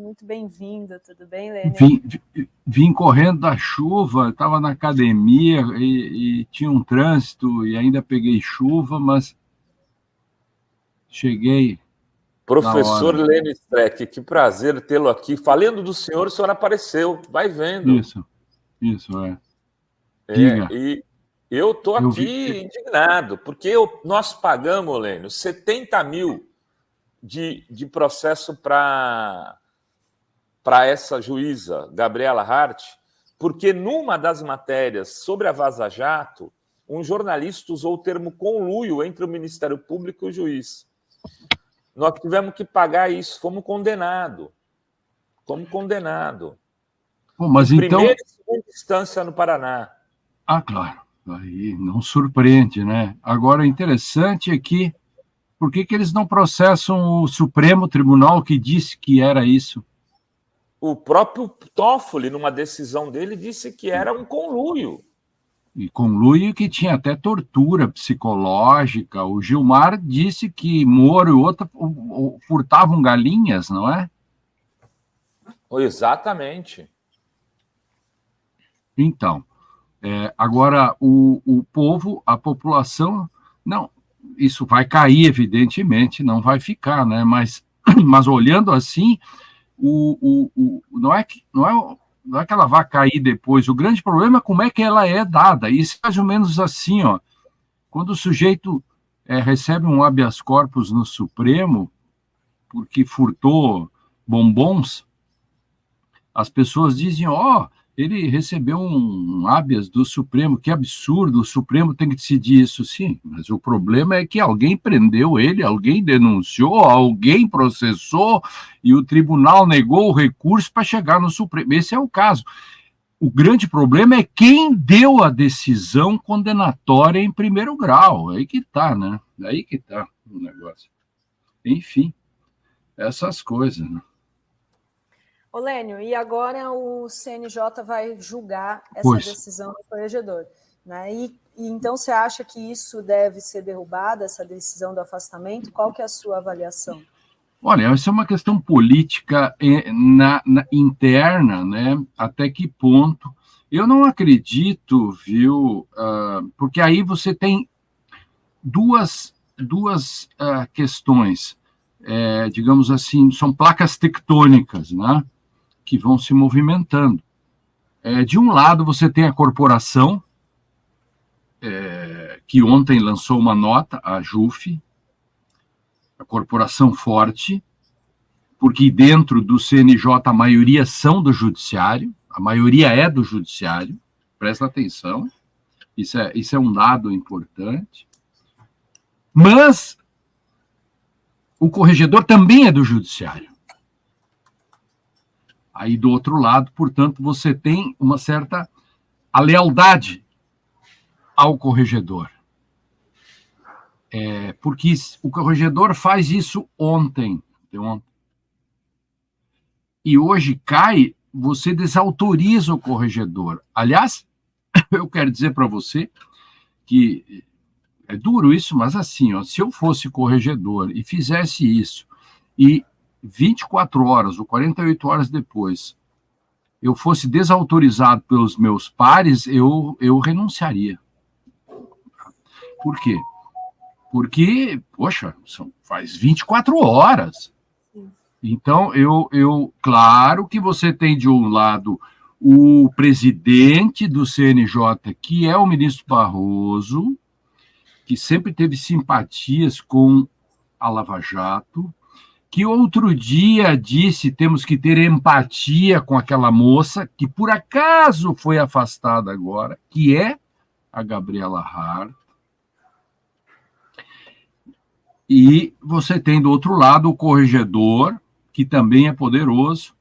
Muito bem-vindo, tudo bem, Lênin? Vim correndo da chuva, estava na academia e tinha um trânsito e ainda peguei chuva, mas cheguei. Professor Lênin Streck, que prazer tê-lo aqui. Falando do senhor, o senhor apareceu, vai vendo. Isso é. Diga. E eu estou aqui indignado, porque nós pagamos, Lênin, 70 mil de processo para essa juíza, Gabriela Hart, porque numa das matérias sobre a Vaza Jato, um jornalista usou o termo conluio entre o Ministério Público e o juiz. Nós tivemos que pagar isso, fomos condenados. Bom, mas então... Primeira e segunda instância no Paraná. Ah, claro. Aí não surpreende, né? Agora, o interessante é que por que eles não processam o Supremo Tribunal que disse que era isso? O próprio Toffoli, numa decisão dele, disse que era um conluio. E conluio que tinha até tortura psicológica. O Gilmar disse que Moro e outro furtavam galinhas, não é? Exatamente. Então, agora o povo, a população, não, isso vai cair, evidentemente, não vai ficar, né? Mas olhando assim, não é que ela vai cair depois. O grande problema é como é que ela é dada. Isso é mais ou menos assim, ó. Quando o sujeito recebe um habeas corpus no Supremo porque furtou bombons, as pessoas dizem, ele recebeu um habeas do Supremo, que absurdo, o Supremo tem que decidir isso. Sim, mas o problema é que alguém prendeu ele, alguém denunciou, alguém processou, e o tribunal negou o recurso para chegar no Supremo. Esse é o caso. O grande problema é quem deu a decisão condenatória em primeiro grau. Aí que está, né? Aí que está o negócio. Enfim, essas coisas, né? Ô, Lênio, e agora o CNJ vai julgar essa decisão do corregedor, né? E então você acha que isso deve ser derrubado, essa decisão do afastamento? Qual que é a sua avaliação? Olha, essa é uma questão política interna, né? Até que ponto? Eu não acredito, viu? Porque aí você tem duas questões, digamos assim, são placas tectônicas, né? Que vão se movimentando. De um lado, você tem a corporação, que ontem lançou uma nota, a JUF, a corporação forte, porque dentro do CNJ a maioria são do judiciário, a maioria é do judiciário, presta atenção, isso é um dado importante. Mas o corregedor também é do judiciário. Aí, do outro lado, portanto, você tem uma certa a lealdade ao corregedor. Porque o corregedor faz isso ontem. E hoje cai, você desautoriza o corregedor. Aliás, eu quero dizer para você que é duro isso, mas assim, ó, se eu fosse corregedor e fizesse isso, e 24 horas ou 48 horas depois eu fosse desautorizado pelos meus pares, eu renunciaria. Por quê? Porque, poxa, faz 24 horas. Então, claro que você tem de um lado o presidente do CNJ, que é o ministro Barroso, que sempre teve simpatias com a Lava Jato, que outro dia disse temos que ter empatia com aquela moça, que por acaso foi afastada agora, que é a Gabriela Hart. E você tem do outro lado o corregedor, que também é poderoso,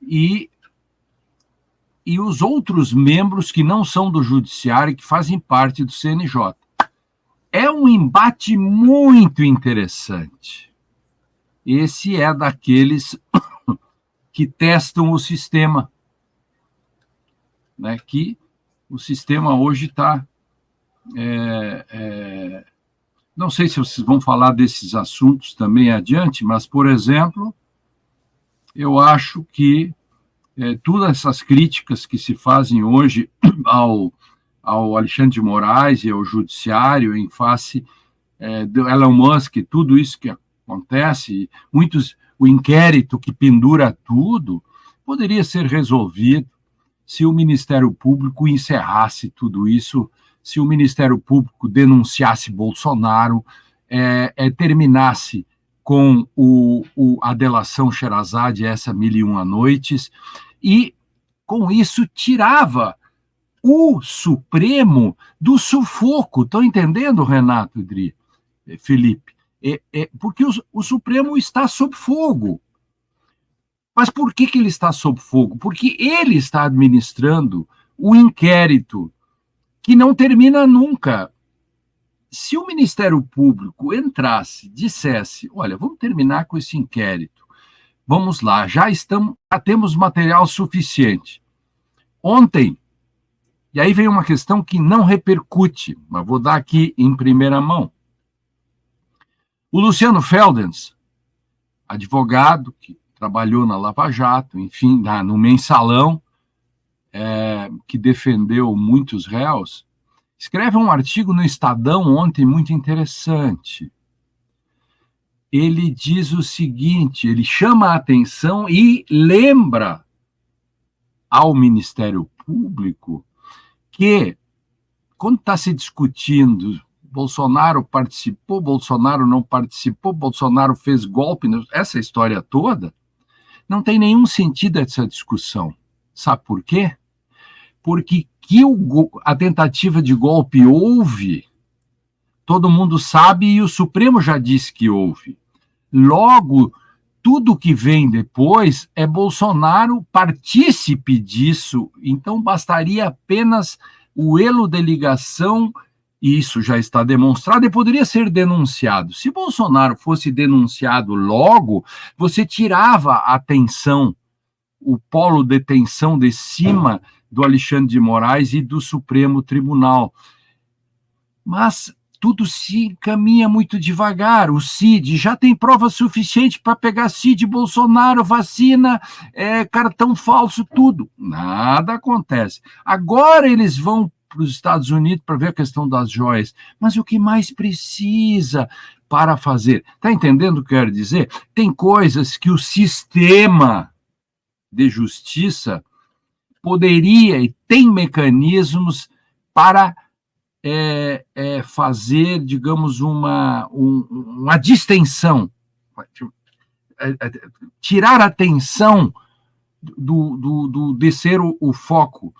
e os outros membros que não são do judiciário, que fazem parte do CNJ. É um embate muito interessante. Esse é daqueles que testam o sistema, né? Que o sistema hoje está... não sei se vocês vão falar desses assuntos também adiante, mas, por exemplo, Eu acho que todas essas críticas que se fazem hoje ao Alexandre de Moraes e ao Judiciário em face do Elon Musk, tudo isso que acontece, o inquérito que pendura tudo, poderia ser resolvido se o Ministério Público encerrasse tudo isso, se o Ministério Público denunciasse Bolsonaro, terminasse com a delação Sherazade, essa 1001 noites, e com isso tirava o Supremo do sufoco. Estão entendendo, Renato e Dri, Felipe? Porque o Supremo está sob fogo. Mas por que ele está sob fogo? Porque ele está administrando o inquérito que não termina nunca. Se o Ministério Público entrasse, dissesse, olha, vamos terminar com esse inquérito, vamos lá, já temos material suficiente. Ontem, e aí vem uma questão que não repercute, mas vou dar aqui em primeira mão. O Luciano Feldens, advogado que trabalhou na Lava Jato, enfim, no Mensalão, que defendeu muitos réus, escreve um artigo no Estadão ontem muito interessante. Ele diz o seguinte, ele chama a atenção e lembra ao Ministério Público que, quando está se discutindo Bolsonaro participou, Bolsonaro não participou, Bolsonaro fez golpe, essa história toda, não tem nenhum sentido essa discussão. Sabe por quê? Porque a tentativa de golpe houve, todo mundo sabe, e o Supremo já disse que houve. Logo, tudo que vem depois é Bolsonaro partícipe disso, então bastaria apenas o elo de ligação, e isso já está demonstrado, e poderia ser denunciado. Se Bolsonaro fosse denunciado logo, você tirava a atenção, o polo de tensão de cima do Alexandre de Moraes e do Supremo Tribunal. Mas tudo se encaminha muito devagar. O CID já tem prova suficiente para pegar CID, Bolsonaro, vacina, cartão falso, tudo. Nada acontece. Agora eles vão para os Estados Unidos para ver a questão das joias. Mas o que mais precisa para fazer? Está entendendo o que eu quero dizer? Tem coisas que o sistema de justiça poderia e tem mecanismos para fazer, digamos, uma distensão, tirar a atenção de ser o foco.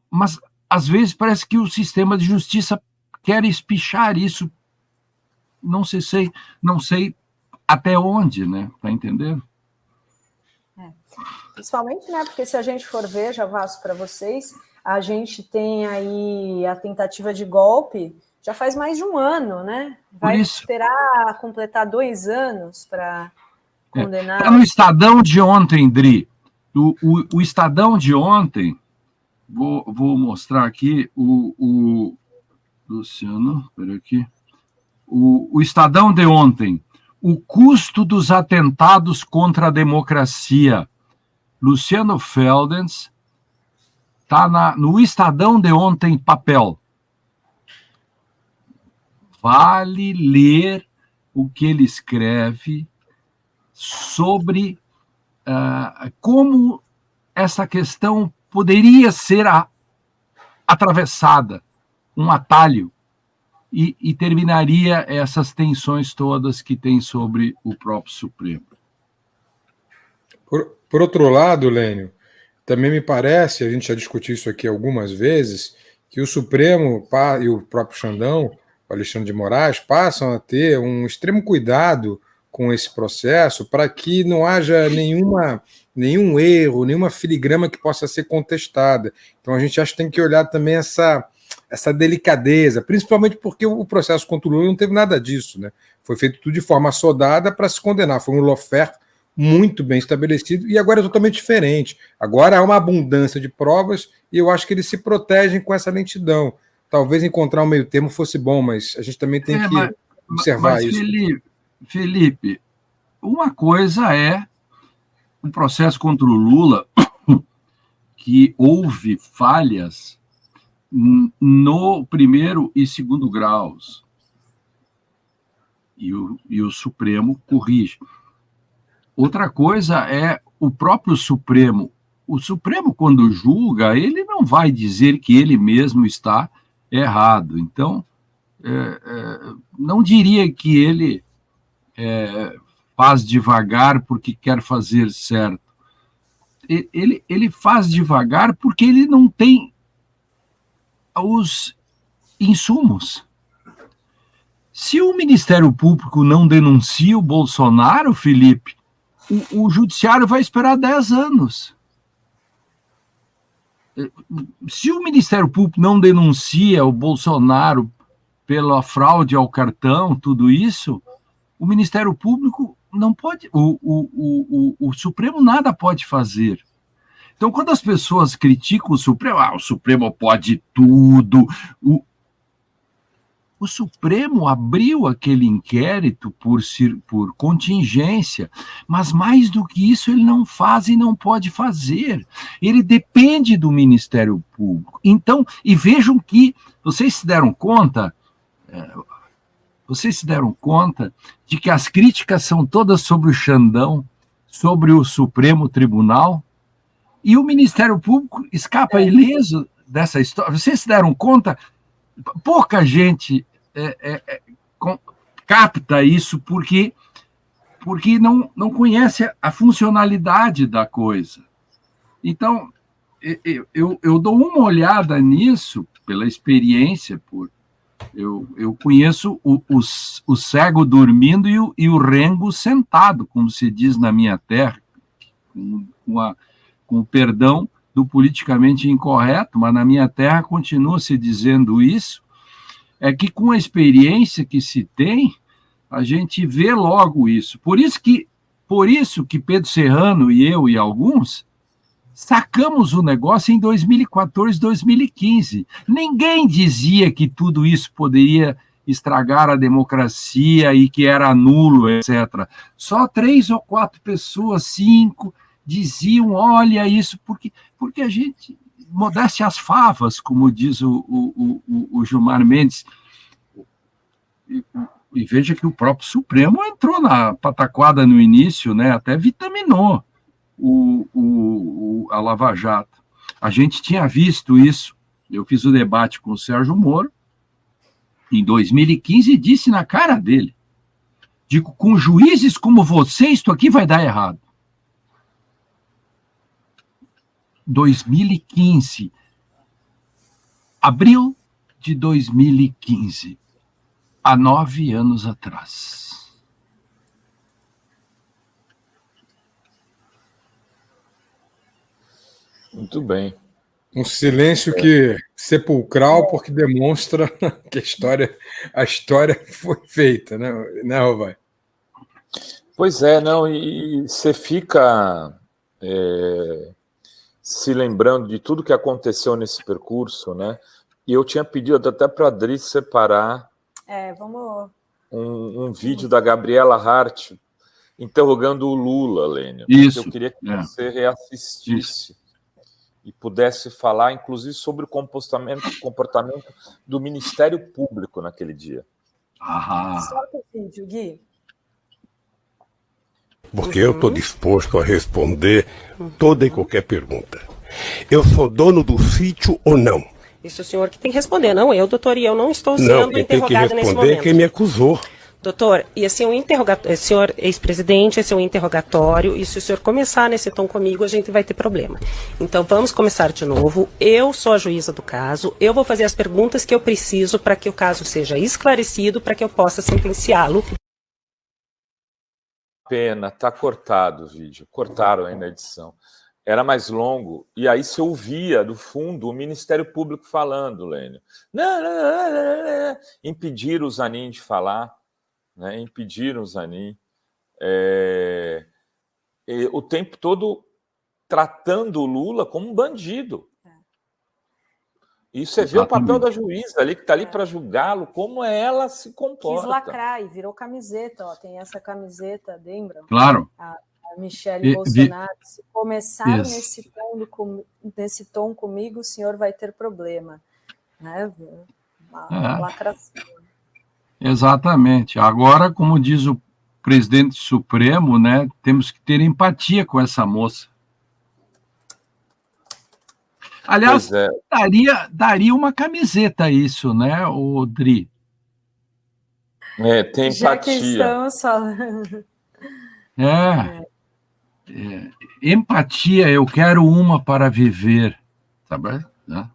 Mas, às vezes, parece que o sistema de justiça quer espichar isso. Não sei até onde, né? Está entendendo? Principalmente, né? Porque se a gente for ver, já passo para vocês, a gente tem aí a tentativa de golpe já faz mais de um ano, né? Vai esperar completar 2 anos para condenar. Está no Estadão de ontem, Dri. O Estadão de ontem, vou mostrar aqui o Luciano, espera aqui. O Estadão de ontem, o custo dos atentados contra a democracia. Luciano Feldens, está no Estadão de ontem, papel. Vale ler o que ele escreve sobre como essa questão poderia ser atravessada, um atalho, e terminaria essas tensões todas que tem sobre o próprio Supremo. Por outro lado, Lênio, também me parece, a gente já discutiu isso aqui algumas vezes, que o Supremo e o próprio Xandão, o Alexandre de Moraes, passam a ter um extremo cuidado com esse processo para que não haja nenhum erro, nenhuma filigrama que possa ser contestada. Então a gente acha que tem que olhar também essa delicadeza, principalmente porque o processo contra o Lula não teve nada disso, né? Foi feito tudo de forma assodada para se condenar. Foi um lawfare muito bem estabelecido, e agora é totalmente diferente. Agora há uma abundância de provas, e eu acho que eles se protegem com essa lentidão. Talvez encontrar um meio termo fosse bom, mas a gente também tem que observar isso. Felipe, uma coisa é o processo contra o Lula, que houve falhas no primeiro e segundo graus, e o Supremo corrige. Outra coisa é o próprio Supremo. O Supremo, quando julga, ele não vai dizer que ele mesmo está errado. Então, não diria que ele faz devagar porque quer fazer certo. Ele faz devagar porque ele não tem os insumos. Se o Ministério Público não denuncia o Bolsonaro, Felipe, o Judiciário vai esperar 10 anos. Se o Ministério Público não denuncia o Bolsonaro pela fraude ao cartão, tudo isso, o Ministério Público não pode, o Supremo nada pode fazer. Então, quando as pessoas criticam o Supremo pode tudo, o Supremo abriu aquele inquérito por contingência, mas mais do que isso ele não faz e não pode fazer. Ele depende do Ministério Público. Então, e vejam que vocês se deram conta de que as críticas são todas sobre o Xandão, sobre o Supremo Tribunal, e o Ministério Público escapa ileso dessa história. Vocês se deram conta? Pouca gente capta isso porque não conhece a funcionalidade da coisa. Então, eu dou uma olhada nisso pela experiência, eu conheço o cego dormindo e o rengo sentado, como se diz na minha terra, com o perdão do politicamente incorreto, mas na minha terra continua se dizendo isso, é que com a experiência que se tem, a gente vê logo isso. Por isso que Pedro Serrano e eu e alguns sacamos o negócio em 2014, 2015. Ninguém dizia que tudo isso poderia estragar a democracia e que era nulo, etc. Só 3 ou 4 pessoas, 5, diziam, olha isso, porque a gente, modéstia às favas, como diz o Gilmar Mendes, e veja que o próprio Supremo entrou na pataquada no início, né, até vitaminou a Lava Jato. A gente tinha visto isso, eu fiz o debate com o Sérgio Moro, em 2015, e disse na cara dele, digo, com juízes como você, isto aqui vai dar errado. 2015, abril de 2015, há 9 anos atrás. Muito bem. Um silêncio que sepulcral, porque demonstra que a história foi feita, né, Rovai? Pois é, não, e você fica se lembrando de tudo que aconteceu nesse percurso, né? E eu tinha pedido até para a Adri separar um vídeo da Gabriela Hart interrogando o Lula, Lênio. Isso. Eu queria que você reassistisse e pudesse falar, inclusive, sobre o comportamento do Ministério Público naquele dia. Solta o vídeo, Gui. Porque eu estou disposto a responder toda e qualquer pergunta. Eu sou dono do sítio ou não? Isso o senhor que tem que responder, não eu, doutor, e eu não estou sendo interrogada nesse momento. Não, quem me acusou. Doutor, e assim, senhor ex-presidente, esse é um interrogatório, e se o senhor começar nesse tom comigo, a gente vai ter problema. Então, vamos começar de novo. Eu sou a juíza do caso, eu vou fazer as perguntas que eu preciso para que o caso seja esclarecido, para que eu possa sentenciá-lo. Pena, tá cortado o vídeo, cortaram aí na edição. Era mais longo, e aí se ouvia do fundo o Ministério Público falando, Lênio. Não. Impediram o Zanin de falar, né? Impediram o Zanin. O tempo todo tratando o Lula como um bandido. E você vê o papel da juíza ali, que está ali para julgá-lo, como ela se comporta. Quis lacrar e virou camiseta, ó. Tem essa camiseta, lembra? Claro. A Michele Bolsonaro, se começar nesse tom comigo, o senhor vai ter problema. Né? Uma lacração. Exatamente. Agora, como diz o presidente Supremo, né, temos que ter empatia com essa moça. Aliás, daria uma camiseta isso, né, o Dri? Tem empatia. Já que estamos falando. Empatia, eu quero uma para viver. Sabe? Né?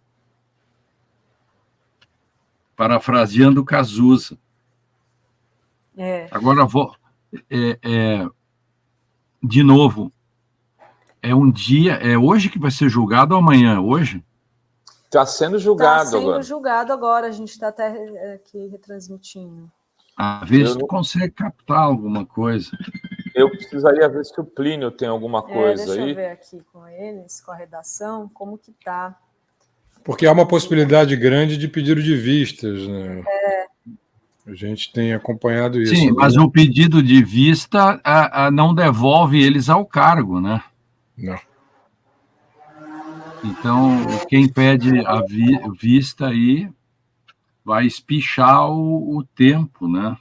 Parafraseando Cazuza. Agora vou... de novo, é hoje que vai ser julgado ou amanhã? Hoje? Está sendo julgado agora. Está sendo julgado agora, a gente está até aqui retransmitindo. Às vezes tu consegue captar alguma coisa. Eu precisaria ver se o Plínio tem alguma coisa deixa aí. Deixa eu ver aqui com eles, com a redação, como que tá. Porque há uma possibilidade grande de pedido de vistas, né? A gente tem acompanhado isso. Sim, mas o pedido de vista não devolve eles ao cargo, né? Não. Então, quem pede a vista aí vai espichar o tempo, né?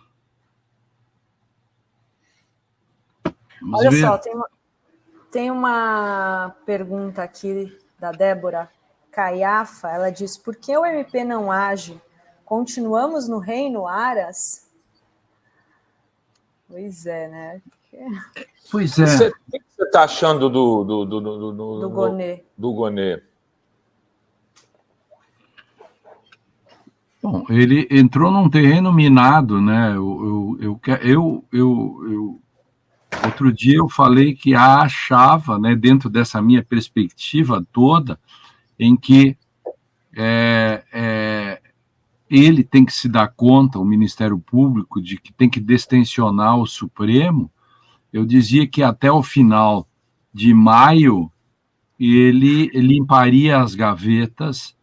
Vamos Olha ver. só, tem uma pergunta aqui da Débora Caiafa. Ela diz: por que o MP não age? Continuamos no reino Aras? Pois é, né? Pois é. O que você está achando do Gonê? Do Gonê? Bom, ele entrou num terreno minado, né? Outro dia eu falei que achava, né, dentro dessa minha perspectiva toda, em que ele tem que se dar conta, o Ministério Público, de que tem que destensionar o Supremo. Eu dizia que até o final de maio ele limparia as gavetas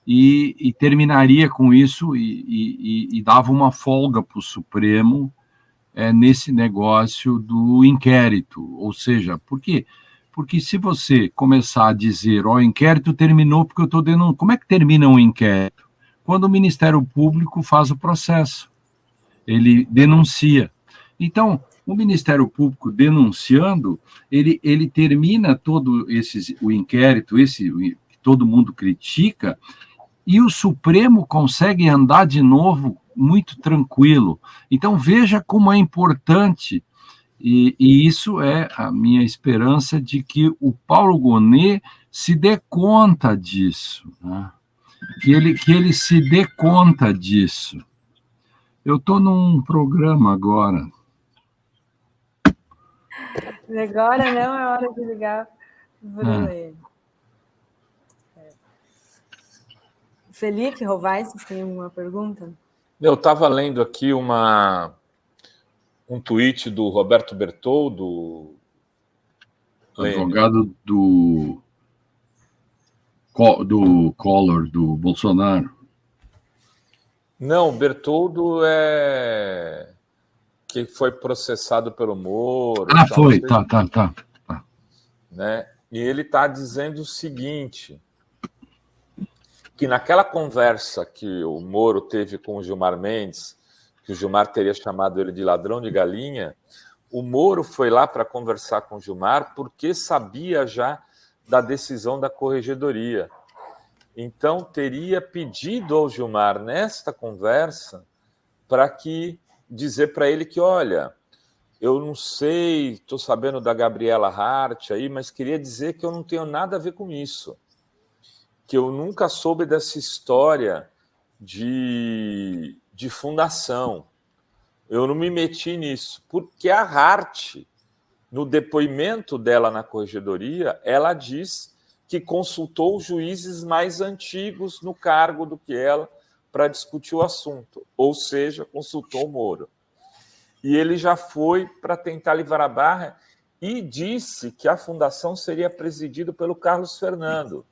e terminaria com isso e dava uma folga para o Supremo nesse negócio do inquérito. Ou seja, por quê? Porque se você começar a dizer, o inquérito terminou porque eu estou denunciando... Como é que termina um inquérito? Quando o Ministério Público faz o processo. Ele denuncia. Então, o Ministério Público denunciando, ele termina todo o inquérito, que todo mundo critica, e o Supremo consegue andar de novo muito tranquilo. Então, veja como é importante, e isso é a minha esperança de que o Paulo Gonê se dê conta disso, né? que ele se dê conta disso. Eu estou num programa agora. Agora não é hora de ligar para ele. Felipe Rovais, você tem uma pergunta? Eu estava lendo aqui um tweet do Roberto Bertoldo, advogado do Collor, do Bolsonaro. Não, Bertoldo que foi processado pelo Moro. Foi, tá. Né? E ele está dizendo o seguinte, que naquela conversa que o Moro teve com o Gilmar Mendes, que o Gilmar teria chamado ele de ladrão de galinha, o Moro foi lá para conversar com o Gilmar porque sabia já da decisão da Corregedoria. Então, teria pedido ao Gilmar, nesta conversa, para dizer para ele que, olha, eu não sei, estou sabendo da Gabriela Hart aí, mas queria dizer que eu não tenho nada a ver com isso. Que eu nunca soube dessa história de fundação. Eu não me meti nisso. Porque a Hart, no depoimento dela na Corregedoria, ela diz que consultou juízes mais antigos no cargo do que ela para discutir o assunto. Ou seja, consultou o Moro. E ele já foi para tentar livrar a barra e disse que a fundação seria presidida pelo Carlos Fernando.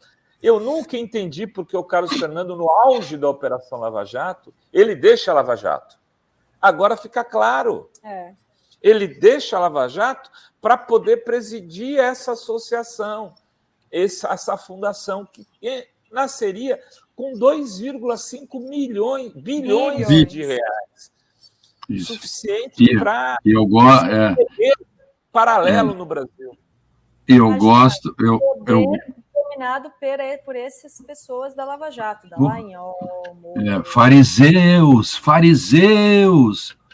Eu nunca entendi porque o Carlos Fernando, no auge da Operação Lava Jato, ele deixa a Lava Jato. Agora fica claro. ele deixa a Lava Jato para poder presidir essa associação, essa fundação, que nasceria com 2,5 bilhões de reais. Isso. Suficiente para paralelo no Brasil. Eu gosto... dominado por essas pessoas da Lava Jato, da Dallagnol. Fariseus,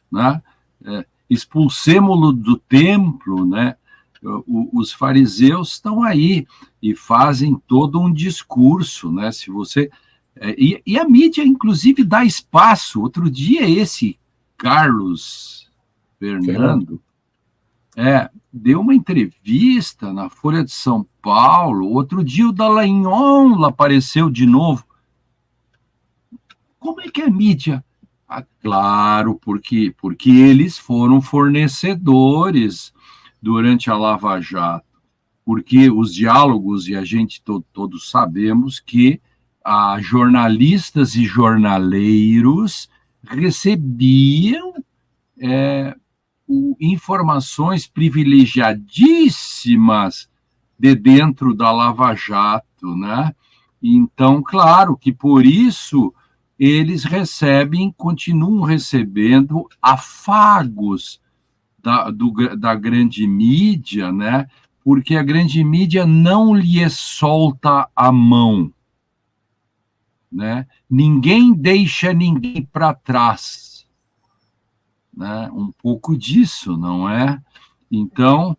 né? Expulsemo-lo do templo, né? Os fariseus estão aí e fazem todo um discurso, né? Se você e a mídia, inclusive, dá espaço. Outro dia esse Carlos Fernando deu uma entrevista na Folha de São Paulo. Outro dia o Dallagnol apareceu de novo. Como é que a mídia... claro, porque eles foram fornecedores durante a Lava Jato, porque os diálogos, e a gente todos sabemos que jornalistas e jornaleiros recebiam informações privilegiadíssimas de dentro da Lava Jato, né? Então, claro que por isso eles continuam recebendo afagos da grande mídia, né? Porque a grande mídia não lhe solta a mão, né? Ninguém deixa ninguém para trás, né? Um pouco disso, não é? Então,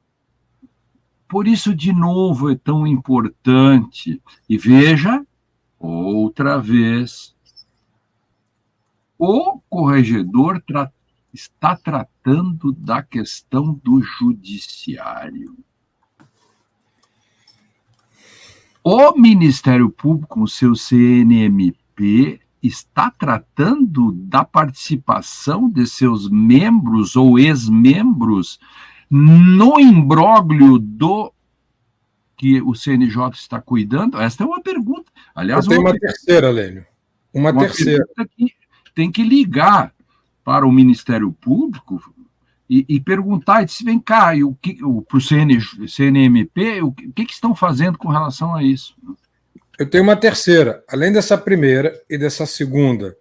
por isso, de novo, é tão importante. E veja, outra vez, o corregedor está tratando da questão do judiciário. O Ministério Público, com o seu CNMP, está tratando da participação de seus membros ou ex-membros no imbróglio que o CNJ está cuidando? Esta é uma pergunta. Aliás, eu tenho uma terceira, Lênio. Uma terceira. Que tem que ligar para o Ministério Público e perguntar, e dizer, vem cá, para o CNMP, o que estão fazendo com relação a isso? Eu tenho uma terceira. Além dessa primeira e dessa segunda,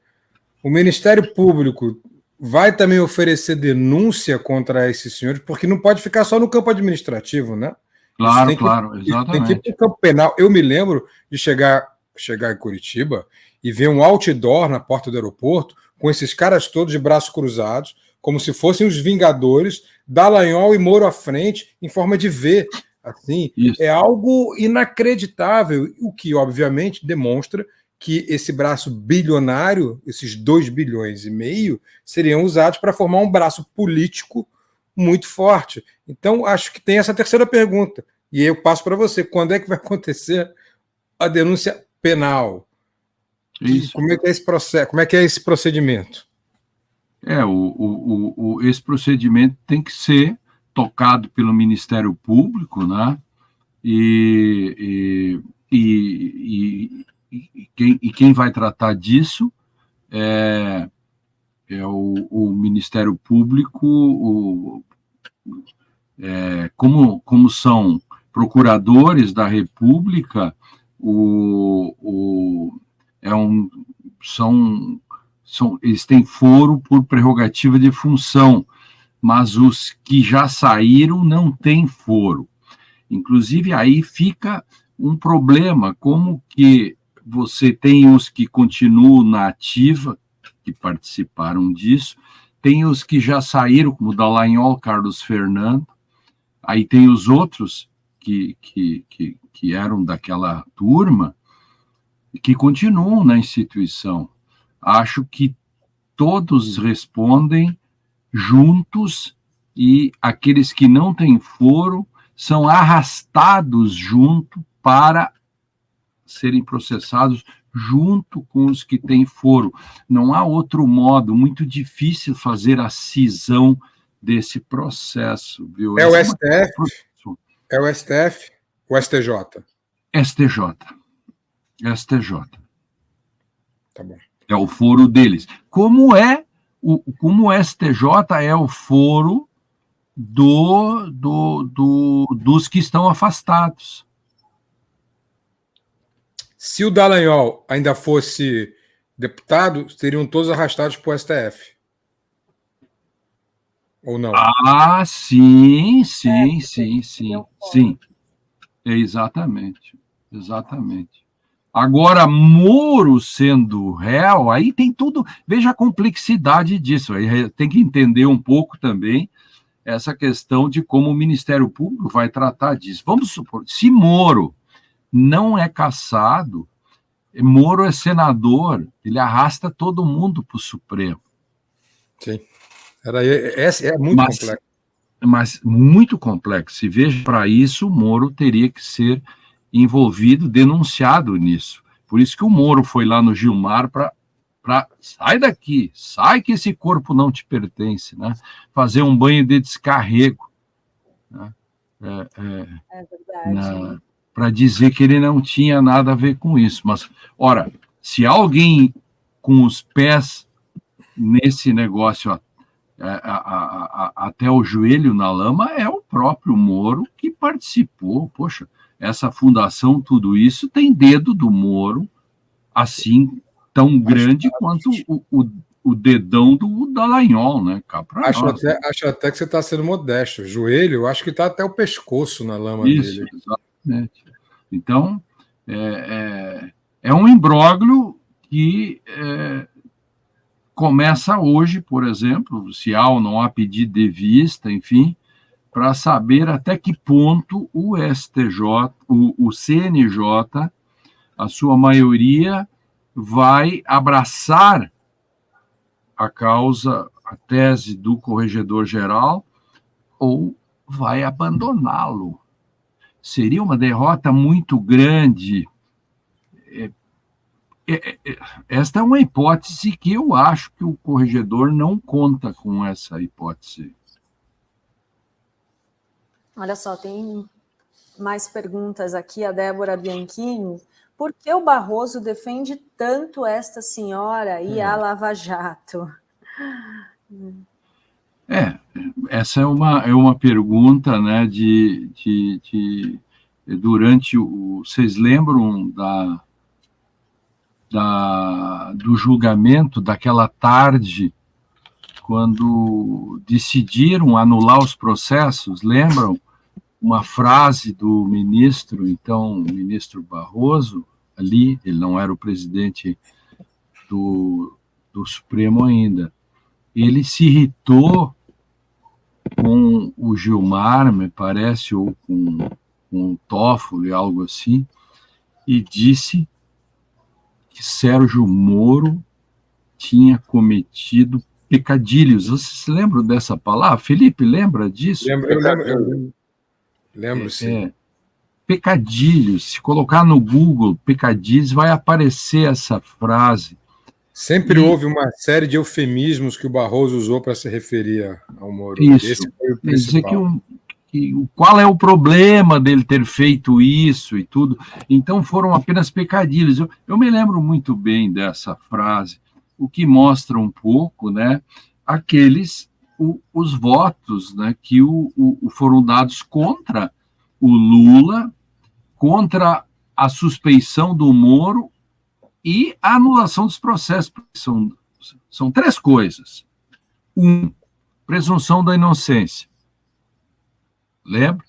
o Ministério Público vai também oferecer denúncia contra esses senhores, porque não pode ficar só no campo administrativo, né? Claro, exatamente. Tem que ir para o campo penal. Eu me lembro de chegar em Curitiba e ver um outdoor na porta do aeroporto com esses caras todos de braços cruzados, como se fossem os Vingadores, Dallagnol e Moro à frente, em forma de V. Assim, é algo inacreditável, o que, obviamente, demonstra que esse braço bilionário, esses 2,5 bilhões, seriam usados para formar um braço político muito forte. Então, acho que tem essa terceira pergunta. E eu passo para você. Quando é que vai acontecer a denúncia penal? Isso. Como é que é esse processo? Como é que é esse procedimento? Esse procedimento tem que ser tocado pelo Ministério Público, né? E quem vai tratar disso é o Ministério Público, como são procuradores da República, eles têm foro por prerrogativa de função, mas os que já saíram não têm foro. Inclusive, aí fica um problema, como que você tem os que continuam na ativa, que participaram disso, tem os que já saíram, como Dallagnol, Carlos Fernando, aí tem os outros que eram daquela turma, que continuam na instituição. Acho que todos respondem juntos e aqueles que não têm foro são arrastados junto para serem processados junto com os que têm foro. Não há outro modo, muito difícil fazer a cisão desse processo. Viu? É o STF? É o STF? O STJ? STJ. Tá bom. É o foro deles. Como o STJ é o foro dos que estão afastados. Se o Dallagnol ainda fosse deputado, seriam todos arrastados para o STF. Ou não? Ah, sim. Exatamente. Agora, Moro sendo réu, aí tem tudo. Veja a complexidade disso. Aí tem que entender um pouco também essa questão de como o Ministério Público vai tratar disso. Vamos supor, se Moro não é cassado, Moro é senador, ele arrasta todo mundo para o Supremo. Sim. É muito complexo. Mas muito complexo. E veja, para isso, o Moro teria que ser envolvido, denunciado nisso. Por isso que o Moro foi lá no Gilmar para sai daqui, sai que esse corpo não te pertence, né? Fazer um banho de descarrego, né? Verdade. Para dizer que ele não tinha nada a ver com isso. Mas, ora, se alguém com os pés nesse negócio até o joelho na lama, é o próprio Moro que participou. Poxa, essa fundação, tudo isso, tem dedo do Moro, assim, tão grande quanto o dedão do Dallagnol, né? Acho até que você está sendo modesto. O joelho, eu acho que está até o pescoço na lama isso, dele. Exatamente. Então, é um imbróglio que começa hoje, por exemplo, se há ou não há pedido de vista, enfim, para saber até que ponto o STJ, o CNJ, a sua maioria, vai abraçar a causa, a tese do corregedor-geral, ou vai abandoná-lo. Seria uma derrota muito grande. Esta é uma hipótese que eu acho que o corregedor não conta com essa hipótese. Olha só, tem mais perguntas aqui, a Débora Bianchini. Por que o Barroso defende tanto esta senhora e a Lava Jato? Essa é uma pergunta, né, durante vocês lembram do julgamento daquela tarde, quando decidiram anular os processos? Lembram uma frase do ministro, então, o ministro Barroso, ali, ele não era o presidente do Supremo ainda, ele se irritou com o Gilmar, me parece, ou com o Toffoli, algo assim, e disse que Sérgio Moro tinha cometido pecadilhos. Vocês se lembram dessa palavra? Felipe, lembra disso? Lembro, sim. Pecadilhos. Se colocar no Google pecadilhos, vai aparecer essa frase. Sempre houve uma série de eufemismos que o Barroso usou para se referir ao Moro. Isso. Esse foi o Dizer principal. qual é o problema dele ter feito isso e tudo. Então foram apenas pecadilhos. Eu me lembro muito bem dessa frase, o que mostra um pouco, né, os votos, né, que foram dados contra o Lula, contra a suspeição do Moro e a anulação dos processos. São três coisas. Presunção da inocência. Lembra?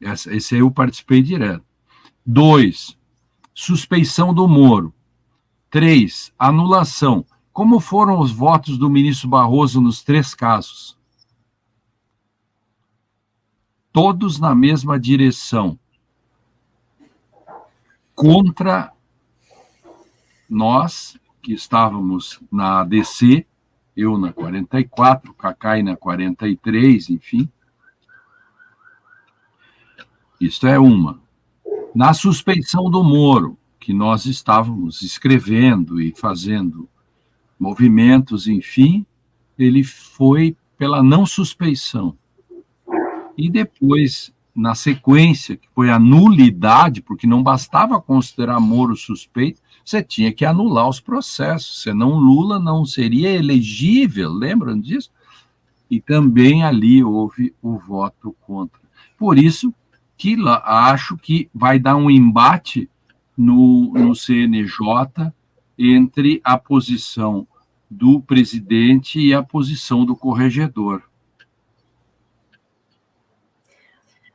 Esse aí eu participei direto. 2, suspeição do Moro. 3, anulação. Como foram os votos do ministro Barroso nos 3 casos? Todos na mesma direção. Contra nós, que estávamos na ADC, eu na 44, Cacai na 43, enfim. Isso é uma. Na suspeição do Moro, que nós estávamos escrevendo e fazendo movimentos, enfim, ele foi pela não suspeição. E depois, na sequência, que foi a nulidade, porque não bastava considerar Moro suspeito, você tinha que anular os processos, senão Lula não seria elegível, lembram disso? e também ali houve o voto contra. Por isso que acho que vai dar um embate no CNJ entre a posição do presidente e a posição do corregedor.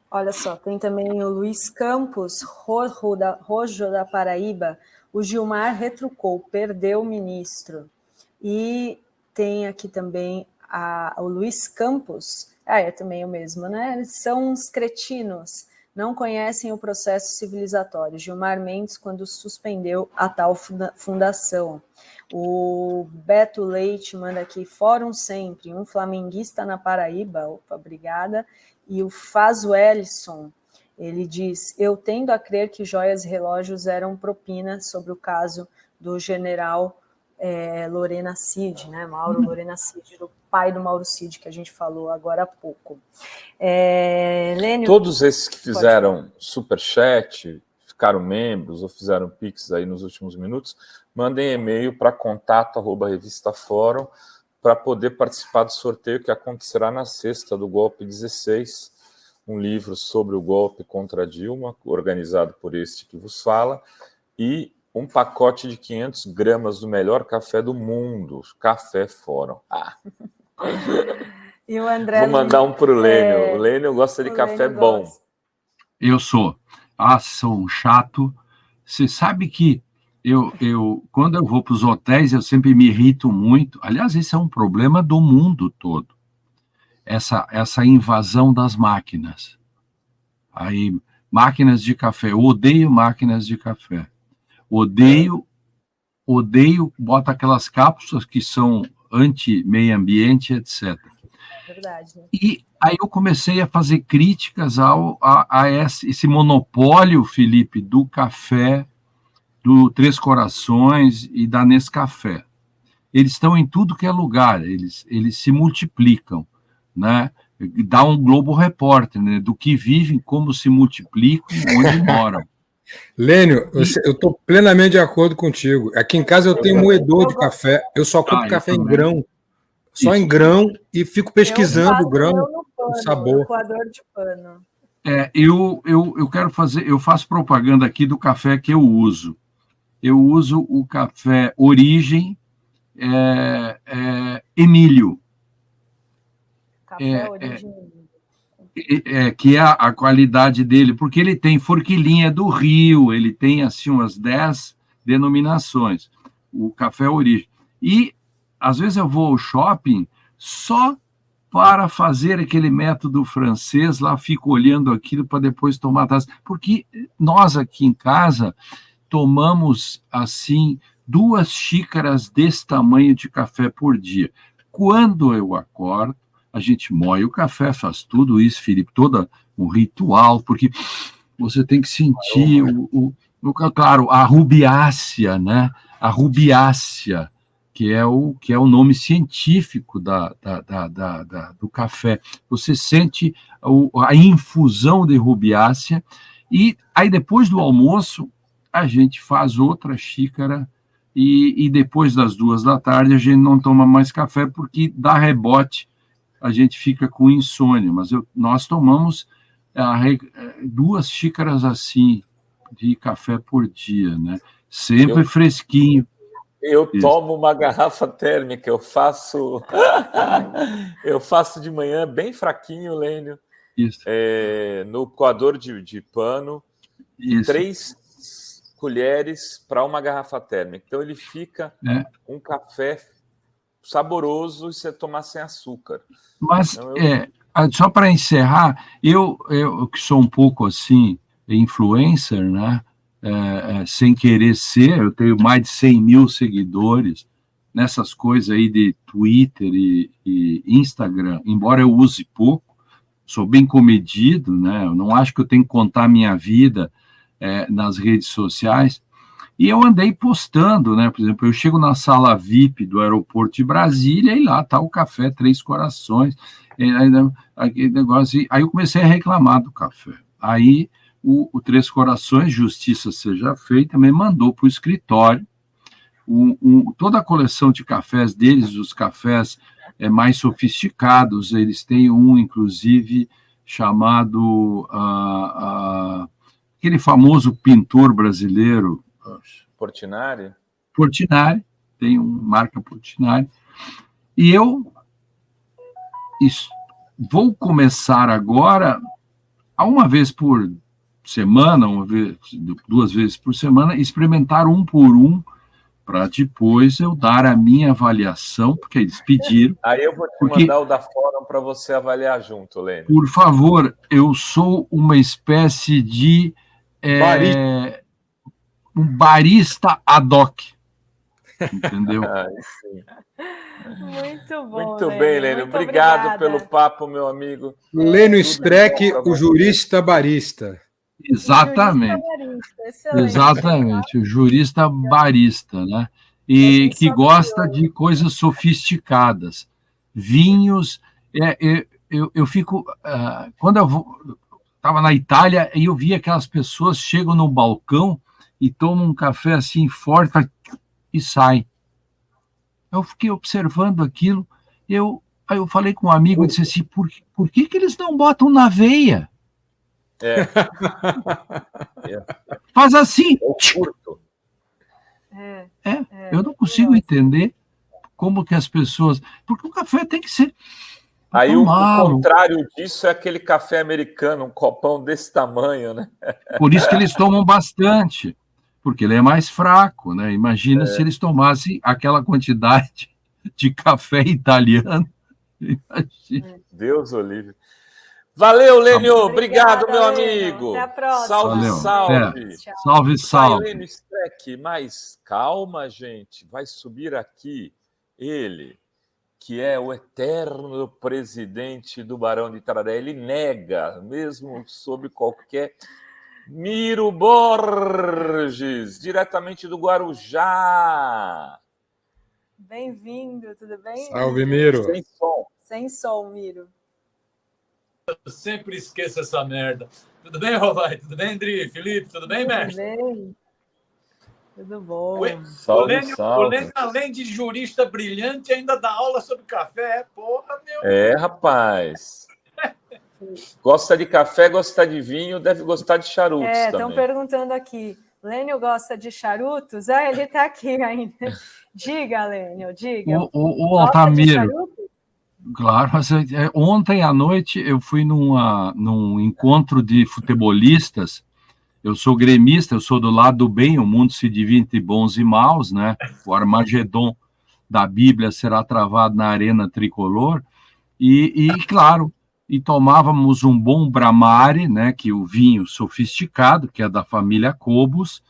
Olha só, tem também o Luiz Campos, Rojo da Paraíba. O Gilmar retrucou, perdeu o ministro. E tem aqui também o Luiz Campos, é também o mesmo, né? Eles são uns cretinos, não conhecem o processo civilizatório. Gilmar Mendes, quando suspendeu a tal fundação. O Beto Leite manda aqui, fórum sempre, um flamenguista na Paraíba, opa, obrigada. E o Fazuelson, ele diz, eu tendo a crer que joias e relógios eram propina sobre o caso do general Lorena Cid, né? Mauro Lorena Cid, o pai do Mauro Cid, que a gente falou agora há pouco. Lênio, todos esses que fizeram superchat, ficaram membros ou fizeram pix aí nos últimos minutos, mandem e-mail para contato@revistaforum para poder participar do sorteio que acontecerá na sexta do golpe 16, um livro sobre o golpe contra Dilma, organizado por este que vos fala, e um pacote de 500 gramas do melhor café do mundo, Café Fórum. E o André vou mandar um para o Lênio. O Lênio gosta de café bom. Eu sou um chato. Você sabe que quando eu vou para os hotéis, eu sempre me irrito muito. Aliás, esse é um problema do mundo todo. Essa invasão das máquinas. Aí, máquinas de café. Eu odeio máquinas de café. Odeio, bota aquelas cápsulas que são anti-meio ambiente, etc. Verdade, né? E aí eu comecei a fazer críticas a esse monopólio, Felipe, do café, do Três Corações e da Nescafé. Eles estão em tudo que é lugar, eles se multiplicam, né? Dá um Globo Repórter, né? Do que vivem, como se multiplicam, onde moram. Lênio, eu estou plenamente de acordo contigo. Aqui em casa eu tenho um moedor de café, eu só compro café em grão, só em grão, e fico pesquisando o grão, o sabor. Coador de pano. Eu faço propaganda aqui do café que eu uso. Eu uso o café Origem Emílio. Café Origem que é a qualidade dele, porque ele tem forquilhinha do Rio, ele tem assim umas 10 denominações, o café Origem. E às vezes eu vou ao shopping só para fazer aquele método francês, lá fico olhando aquilo para depois tomar taça, porque nós aqui em casa tomamos assim 2 xícaras desse tamanho de café por dia. Quando eu acordo, a gente moe o café, faz tudo isso, Felipe, todo um ritual, porque você tem que sentir claro, a rubiácea, né? A rubiácea, que é o nome científico do café. Você sente a infusão de rubiácea, e aí depois do almoço a gente faz outra xícara, e depois das 2 da tarde a gente não toma mais café, porque dá rebote, a gente fica com insônia, mas nós tomamos 2 xícaras assim de café por dia, né? Sempre fresquinho. Eu tomo uma garrafa térmica, eu faço de manhã bem fraquinho, Lênio, no coador de pano, 3 colheres para uma garrafa térmica. Então ele fica um café saboroso e você tomar sem açúcar. Mas, só para encerrar, eu que sou um pouco assim, influencer, né? Sem querer ser, eu tenho mais de 100 mil seguidores nessas coisas aí de Twitter e Instagram, embora eu use pouco, sou bem comedido, né? Eu não acho que eu tenho que contar minha vida nas redes sociais. E eu andei postando, né? Por exemplo, eu chego na sala VIP do aeroporto de Brasília e lá está o café Três Corações, aquele negócio. Aí eu comecei a reclamar do café. Aí o Três Corações, justiça seja feita, me mandou para o escritório toda a coleção de cafés deles, os cafés mais sofisticados. Eles têm um, inclusive, chamado aquele famoso pintor brasileiro, Portinari? Portinari, tem marca Portinari. E eu vou começar agora, uma vez por semana, 2 vezes por semana, experimentar um por um, para depois eu dar a minha avaliação, porque eles pediram. Aí eu vou te mandar o da Fórum para você avaliar junto, Lênio. Por favor, eu sou uma espécie de um barista ad hoc, entendeu? Sim. Muito bom. Muito bem, Lênio. Obrigado pelo papo, meu amigo. Lênio Streck, o jurista barista. Exatamente. Exatamente, o jurista barista, né? E que gosta de coisas sofisticadas. Vinhos. Eu fico. Quando eu estava na Itália, e eu vi aquelas pessoas chegam no balcão e tomam um café assim forte e saem. Eu fiquei observando aquilo. Aí eu falei com um amigo e disse assim: por que eles não botam na veia? Faz assim. Eu não consigo entender como que as pessoas. Porque o café tem que ser. Aí o contrário disso é aquele café americano, um copão desse tamanho, né? Por isso que eles tomam bastante, porque ele é mais fraco, né? Imagina se eles tomassem aquela quantidade de café italiano. Imagina. Deus o livre. Valeu, Lênio. Obrigado, meu amigo. Até a próxima. Salve, Valeu. salve. Salve, salve. Vai, Lênio Streck, mas calma, gente. Vai subir aqui ele, que é o eterno presidente do Barão de Itararé. Ele nega, mesmo sob qualquer... Miro Borges, diretamente do Guarujá. Bem-vindo, tudo bem? Salve, Miro. Sem som. Sem som, Miro. Eu sempre esqueço essa merda. Tudo bem, Rovai? Tudo bem, André? Felipe? Tudo bem, mestre? Tudo bem. Tudo bom. O Lênio, além de jurista brilhante, ainda dá aula sobre café. Porra, meu. Rapaz. Gosta de café, gosta de vinho, deve gostar de charutos também. Estão perguntando aqui. Lênio gosta de charutos? Ele está aqui ainda. Diga, Lênio, diga. O Altamiro. Claro, mas ontem à noite eu fui num encontro de futebolistas. Eu sou gremista, eu sou do lado do bem, o mundo se divide entre bons e maus, né? O Armagedon da Bíblia será travado na arena tricolor. E claro, tomávamos um bom Bramari, né? Que é o vinho sofisticado, que é da família Cobos,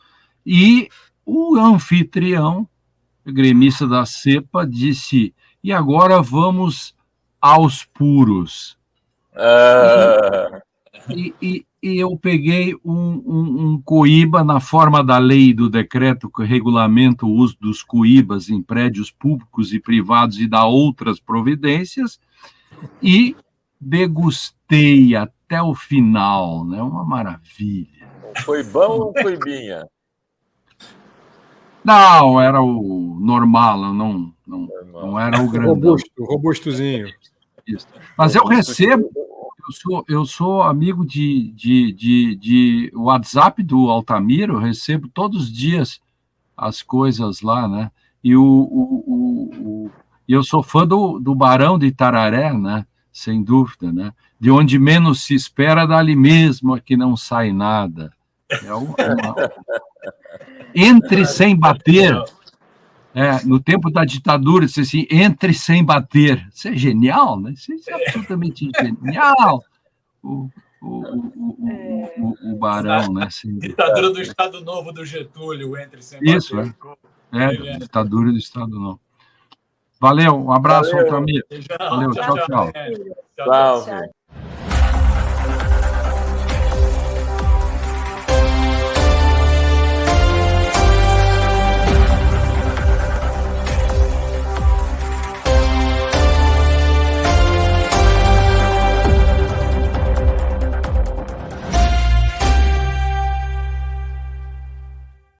e o anfitrião, gremista da Cepa, disse: e agora vamos aos puros. E eu peguei um coíba na forma da lei e do decreto que regulamenta o uso dos coíbas em prédios públicos e privados e dá outras providências, e degustei até o final, né? Uma maravilha. Foi bom ou coibinha? Não, era o normal, não era o grandão. Robustozinho. Isso. Mas eu recebo, eu sou amigo de WhatsApp do Altamiro, eu recebo todos os dias as coisas lá, né? E eu sou fã do Barão de Itararé, né? Sem dúvida, né? De onde menos se espera, dali mesmo que não sai nada. Entre sem bater. No tempo da ditadura, disse assim, entre sem bater. Isso é genial, né? Isso é absolutamente genial. O Barão, né? Ditadura do Estado Novo do Getúlio, entre sem bater. Isso, ditadura do Estado Novo. Valeu, um abraço, Altamiro. Valeu, tchau. Salve.